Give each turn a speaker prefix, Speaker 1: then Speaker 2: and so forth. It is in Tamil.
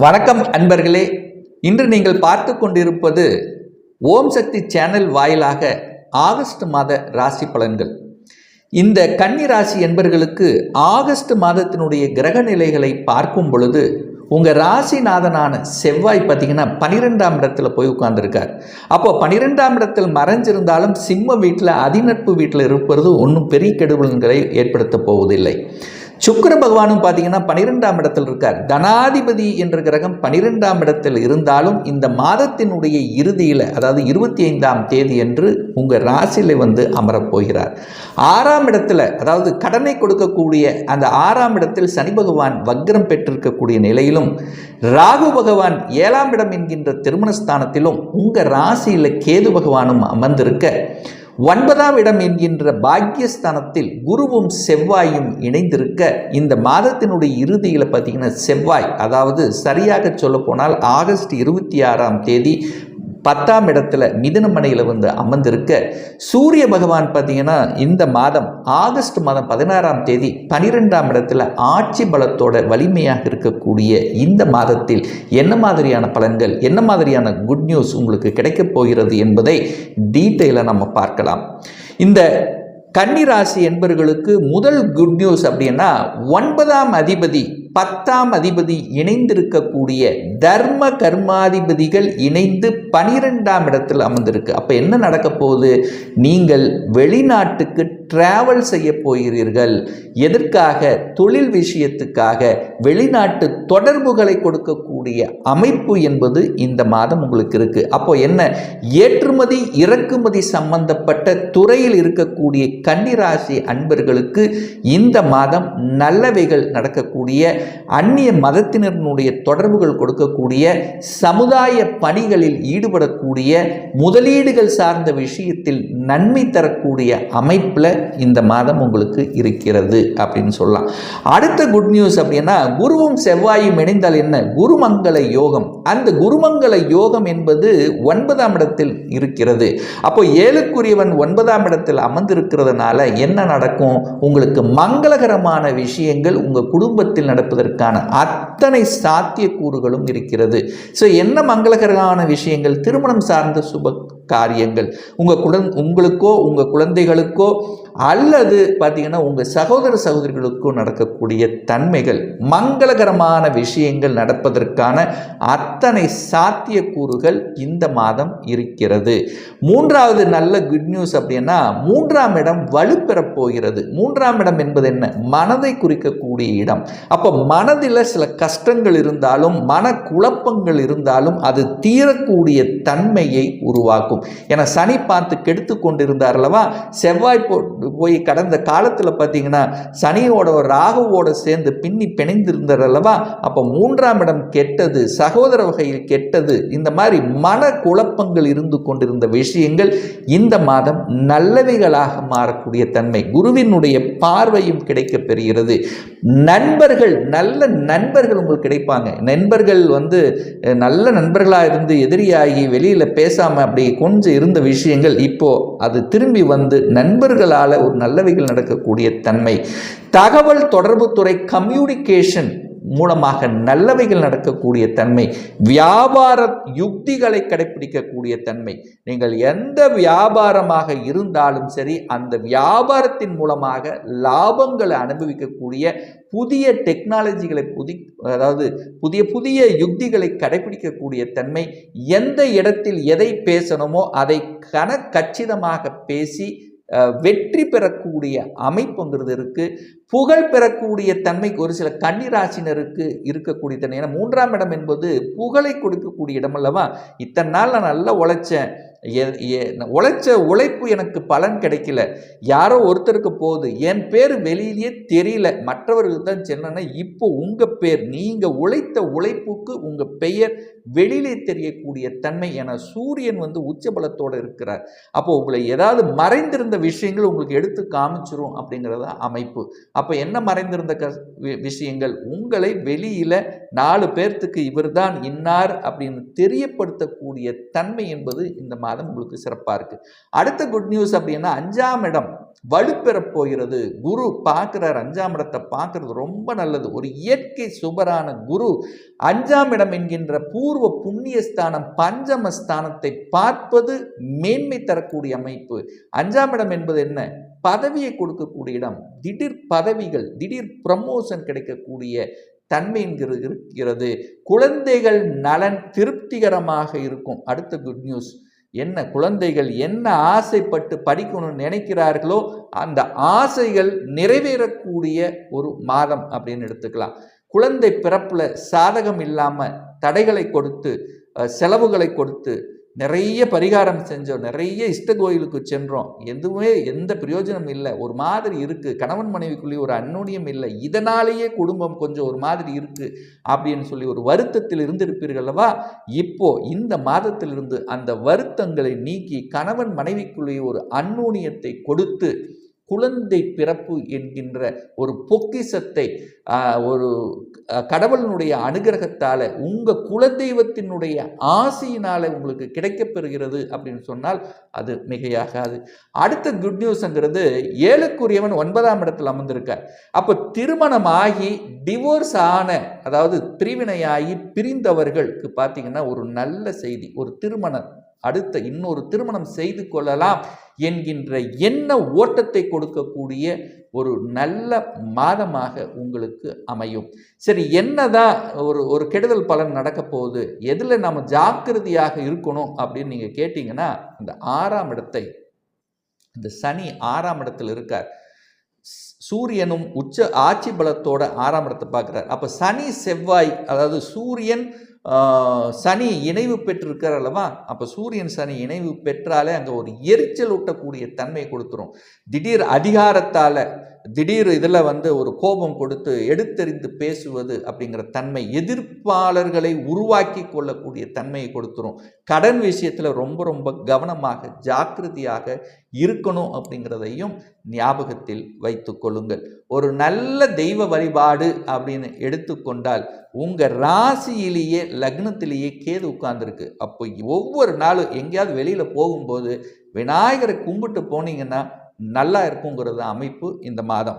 Speaker 1: வணக்கம் அன்பர்களே. இன்று நீங்கள் பார்த்து கொண்டிருப்பது ஓம் சக்தி சேனல் வாயிலாக ஆகஸ்ட் மாத ராசி பலன்கள். இந்த கன்னி ராசி என்பர்களுக்கு ஆகஸ்ட் மாதத்தினுடைய கிரக நிலைகளை பார்க்கும் பொழுது உங்கள் ராசிநாதனான செவ்வாய் பார்த்தீங்கன்னா 12ஆம் இடத்துல போய் உட்கார்ந்துருக்கார். அப்போ 12ஆம் இடத்தில் மறைஞ்சிருந்தாலும் சிம்ம வீட்டில் அதிநட்பு வீட்டில் இருப்பது ஒன்றும் பெரிய கெடுபலன்களை ஏற்படுத்த போவதில்லை. சுக்கிர பகவானும் பார்த்தீங்கன்னா 12ஆம் இடத்தில் இருக்கார். தனாதிபதி என்ற கிரகம் 12ஆம் இடத்தில் இருந்தாலும் இந்த மாதத்தினுடைய இறுதியில், அதாவது 25ஆம் தேதி என்று உங்கள் ராசியில் அமரப்போகிறார். 6ஆம் இடத்துல, அதாவது கடனை கொடுக்கக்கூடிய அந்த 6ஆம் இடத்தில் சனி பகவான் வக்ரம் பெற்றிருக்கக்கூடிய நிலையிலும், ராகு பகவான் 7ஆம் இடம் என்கின்ற திருமணஸ்தானத்திலும் உங்கள் ராசியில் கேது பகவானும் அமர்ந்திருக்க, 9ஆம் இடம் என்கின்ற பாக்கியஸ்தானத்தில் குருவும் செவ்வாயும் இணைந்திருக்க, இந்த மாதத்தினுடைய இறுதியில் பார்த்தீங்கன்னா செவ்வாய், அதாவது சரியாக சொல்ல போனால் ஆகஸ்ட் 26ஆம் தேதி 10ஆம் இடத்துல மிதுனமனையில் அமர்ந்திருக்க, சூரிய பகவான் பார்த்தீங்கன்னா இந்த மாதம் ஆகஸ்ட் மாதம் 16ஆம் தேதி 12ஆம் இடத்துல ஆட்சி பலத்தோட வலிமையாக இருக்கக்கூடிய இந்த மாதத்தில் என்ன மாதிரியான பலன்கள், என்ன மாதிரியான குட் நியூஸ் உங்களுக்கு கிடைக்கப் போகிறது என்பதை டீட்டெயிலாக நம்ம பார்க்கலாம். இந்த கன்னிராசி என்பவர்களுக்கு முதல் குட் நியூஸ் அப்படின்னா, 9ஆம் அதிபதி 10ஆம் அதிபதி இணைந்திருக்கக்கூடிய தர்ம கர்மாதிபதிகள் இணைந்து 12ஆம் இடத்தில் அமர்ந்திருக்கு. அப்போ என்ன நடக்க போகுது? நீங்கள் வெளிநாட்டுக்கு டிராவல் செய்ய போகிறீர்கள். எதற்காக? தொழில் விஷயத்துக்காக வெளிநாட்டு தொடர்புகளை கொடுக்கக்கூடிய அமைப்பு என்பது இந்த மாதம் உங்களுக்கு இருக்கு. அப்போ என்ன? ஏற்றுமதி இறக்குமதி சம்பந்தப்பட்ட துறையில் இருக்கக்கூடிய கன்னிராசி அன்பர்களுக்கு இந்த மாதம் நல்லவைகள் நடக்கக்கூடிய, அந்நிய மதத்தினருடைய தொடர்புகள் கொடுக்கக்கூடிய, சமுதாய பணிகளில் ஈடுபடக்கூடிய, முதலீடுகள் சார்ந்த விஷயத்தில் நன்மை தரக்கூடிய அமைப்பில் இந்த மாதம் உங்களுக்கு இருக்கிறது அப்படின்னு சொல்லலாம். அடுத்த குட் நியூஸ் அப்படின்னா, குருவும் செவ்வாயும் இணைந்தால் என்ன? குருமங்கள யோகம். அந்த குருமங்கள யோகம் என்பது 9ஆம் இடத்தில் இருக்கிறது. அப்போ 7க்குரியவன் 9ஆம் இடத்தில் அமர்ந்திருக்கிறதுனால என்ன நடக்கும்? உங்களுக்கு மங்களகரமான விஷயங்கள் உங்கள் குடும்பத்தில் நடப்பதற்கான அத்தனை சாத்தியக்கூறுகளும் இருக்கிறது. ஸோ என்ன மங்களகரமான விஷயங்கள்? திருமணம் சார்ந்த சுப காரியங்கள் உங்களுக்கோ உங்கள் குழந்தைகளுக்கோ அல்லது பார்த்தீங்கன்னா உங்கள் சகோதர சகோதரிகளுக்கோ நடக்கக்கூடிய தன்மைகள், மங்களகரமான விஷயங்கள் நடப்பதற்கான அத்தனை சாத்தியக்கூறுகள் இந்த மாதம் இருக்கிறது. 3வது நல்ல குட் நியூஸ் அப்படின்னா, 3ஆம் இடம் வலுப்பெறப் போகிறது. 3ஆம் இடம் என்பது என்ன? மனதை குறிக்கக்கூடிய இடம். அப்போ மனதில் சில கஷ்டங்கள் இருந்தாலும், மன குழப்பங்கள் இருந்தாலும் அது தீரக்கூடிய தன்மையை உருவாக்கும். என சனி பார்த்து கெடுத்து கொண்டிருந்தார் அல்லவா? செவ்வாய் போய் கடந்த காலத்தில் பார்த்தீங்கன்னா சனியோட ராகுவோட சேர்ந்து பின்னி பிணைந்திருந்தார் அல்லவா? அப்போ 3ஆம் இடம் கெட்டது, சகோதர வகையில் கெட்டது, இந்த மாதிரி மன குழப்பங்கள் இருந்து கொண்டிருந்த விஷயங்கள் இந்த மாதம் நல்லவைகளாக மாறக்கூடிய தன்மை, குருவினுடைய பார்வையும் கிடைக்க பெறுகிறது. நண்பர்கள், நல்ல நண்பர்கள் உங்களுக்கு கிடைப்பாங்க. நண்பர்கள் நல்ல நண்பர்களாக இருந்து எதிரியாகி வெளியில் பேசாமல் அப்படி கொஞ்சம் இருந்த விஷயங்கள் இப்போ அது திரும்பி நண்பர்களால் ஒரு நல்லவைகள் நடக்கக்கூடிய தன்மை. தகவல் தொடர்பு துறை கம்யூனிகேஷன் மூலமாக நல்லவைகள் நடக்கக்கூடிய தன்மை. வியாபார யுக்திகளை கடைபிடிக்கக்கூடிய தன்மை. நீங்கள் எந்த வியாபாரமாக இருந்தாலும் சரி, அந்த வியாபாரத்தின் மூலமாக லாபங்களை அனுபவிக்கக்கூடிய புதிய டெக்னாலஜிகளை, புதிய புதிய யுக்திகளை கடைபிடிக்கக்கூடிய தன்மை. எந்த இடத்தில் எதை பேசணுமோ அதை கச்சிதமாக பேசி வெற்றி பெறக்கூடிய அமைப்புங்கிறது இருக்கு. புகழ் பெறக்கூடிய தன்மைக்கு ஒரு சில கன்னிராசினருக்கு இருக்கக்கூடிய தன்மை. ஏன்னா 3ஆம் இடம் என்பது புகழை கொடுக்கக்கூடிய இடம் அல்லவா? இத்தனை நாள் நான் நல்லா உழைச்சேன், உழைப்பு எனக்கு பலன் கிடைக்கல, யாரோ ஒருத்தருக்கு போகுது, என் பேர் வெளியிலேயே தெரியல, மற்றவர்களுக்கு தான் சொன்னா, இப்போ உங்கள் பேர், நீங்கள் உழைத்த உழைப்புக்கு உங்கள் பெயர் வெளியிலே தெரியக்கூடிய தன்மை. என சூரியன் உச்சபலத்தோடு இருக்கிறார். அப்போ உங்களை ஏதாவது மறைந்திருந்த விஷயங்கள் உங்களுக்கு எடுத்து காமிச்சிரும் அப்படிங்கிறத அமைப்பு. அப்போ என்ன மறைந்திருந்த விஷயங்கள்? உங்களை வெளியில 4 பேர்த்துக்கு இவர் தான் இன்னார் அப்படின்னு தெரியப்படுத்தக்கூடிய தன்மை என்பது இந்த மாதம் உங்களுக்கு சிறப்பாக இருக்கு. அடுத்த குட் நியூஸ் அப்படின்னா, 5ஆம் இடம் வலுப்பெறப் போகிறது. குரு பார்க்கிறார், 5ஆம் இடத்தை பார்க்கறது ரொம்ப நல்லது. ஒரு இயற்கை சுபரான குரு 5ஆம் இடம் என்கின்ற பூர்வ புண்ணியஸ்தானம் பஞ்சமஸ்தானத்தை பார்ப்பது மேன்மை தரக்கூடிய அமைப்பு. 5ஆம் இடம் என்பது என்ன? பதவியை கொடுக்கக்கூடிய இடம். திடீர் பதவிகள், திடீர் ப்ரமோஷன் கிடைக்கக்கூடிய தன்மை இருக்கிறது. குழந்தைகள் நலன் திருப்திகரமாக இருக்கும். அடுத்த குட் நியூஸ் என்ன? குழந்தைகள் என்ன ஆசைப்பட்டு படிக்கணும்னு நினைக்கிறார்களோ அந்த ஆசைகள் நிறைவேறக்கூடிய ஒரு மாதம் அப்படின்னு எடுத்துக்கலாம். குழந்தை பிறப்புல சாதகம் இல்லாம தடைகளை கொடுத்து, செலவுகளை கொடுத்து, நிறைய பரிகாரம் செஞ்சோம், நிறைய இஷ்ட கோயிலுக்கு சென்றோம், எதுவுமே எந்த பிரயோஜனம் இல்லை, ஒரு மாதிரி இருக்கு, கணவன் மனைவிக்குள்ளேயே ஒரு அந்யோன்யம் இல்லை, இதனாலேயே குடும்பம் கொஞ்சம் ஒரு மாதிரி இருக்கு அப்படின்னு சொல்லி ஒரு வருத்தத்தில் இருந்திருப்பீர்கள் அல்லவா? இப்போ இந்த மாதத்திலிருந்து அந்த வருத்தங்களை நீக்கி கணவன் மனைவிக்குள்ளேயே ஒரு அந்யோன்யத்தை கொடுத்து குழந்தை பிறப்பு என்கின்ற ஒரு பொக்கிஷத்தை ஒரு கடவுளினுடைய அனுகிரகத்தால் உங்கள் குலதெய்வத்தினுடைய ஆசையினால் உங்களுக்கு கிடைக்கப்பெறுகிறது அப்படின்னு சொன்னால் அது மிகையாகாது. அடுத்த குட் நியூஸ்ங்கிறது 7க்குரியவன் 9ஆம் இடத்தில் அமர்ந்திருக்கார். அப்போ திருமணமாகி டிவோர்ஸ் ஆன, அதாவது பிரிவினையாகி பிரிந்தவர்களுக்கு பார்த்தீங்கன்னா ஒரு நல்ல செய்தி. ஒரு திருமணம், அடுத்த இன்னொரு திருமணம் செய்து கொள்ளலாம் என்கின்ற எண்ண ஓட்டத்தை கொடுக்கக்கூடிய ஒரு நல்ல மாதமாக உங்களுக்கு அமையும். சரி, என்னதான் ஒரு கெடுதல் பலன் நடக்க போகுது, எதில் நம்ம ஜாக்கிரதையாக இருக்கணும் அப்படின்னு நீங்கள் கேட்டிங்கன்னா, இந்த 6ஆம் இடத்தை, இந்த சனி 6ஆம் இடத்தில் இருக்கார். சூரியனும் உச்ச ஆட்சி பலத்தோட 6ஆம் இடத்தை பார்க்குறார். அப்போ சனி செவ்வாய், அதாவது சூரியன் சனி இணைவு பெற்றிருக்கிற அல்லவா? அப்போ சூரியன் சனி இணைவு பெற்றாலே அங்கே ஒரு எரிச்சல் ஊட்டக்கூடிய தன்மை கொடுத்துரும். திடீர் அதிகாரத்தால், திடீர் இதில் ஒரு கோபம் கொடுத்து எடுத்தெறிந்து பேசுவது அப்படிங்கிற தன்மை, எதிர்ப்பாளர்களை உருவாக்கி கொள்ளக்கூடிய தன்மையை கொடுத்துரும். கடன் விஷயத்தில் ரொம்ப ரொம்ப கவனமாக ஜாக்கிரதையாக இருக்கணும் அப்படிங்கிறதையும் ஞாபகத்தில் வைத்து கொள்ளுங்கள். ஒரு நல்ல தெய்வ வழிபாடு அப்படின்னு எடுத்துக்கொண்டால் உங்கள் ராசியிலேயே லக்னத்திலேயே கேது உட்கார்ந்துருக்கு. அப்போ ஒவ்வொரு நாளும் எங்கேயாவது வெளியில் போகும்போது விநாயகரை கும்பிட்டு போனீங்கன்னா நல்லா இருக்குங்கிறது அமைப்பு இந்த மாதம்.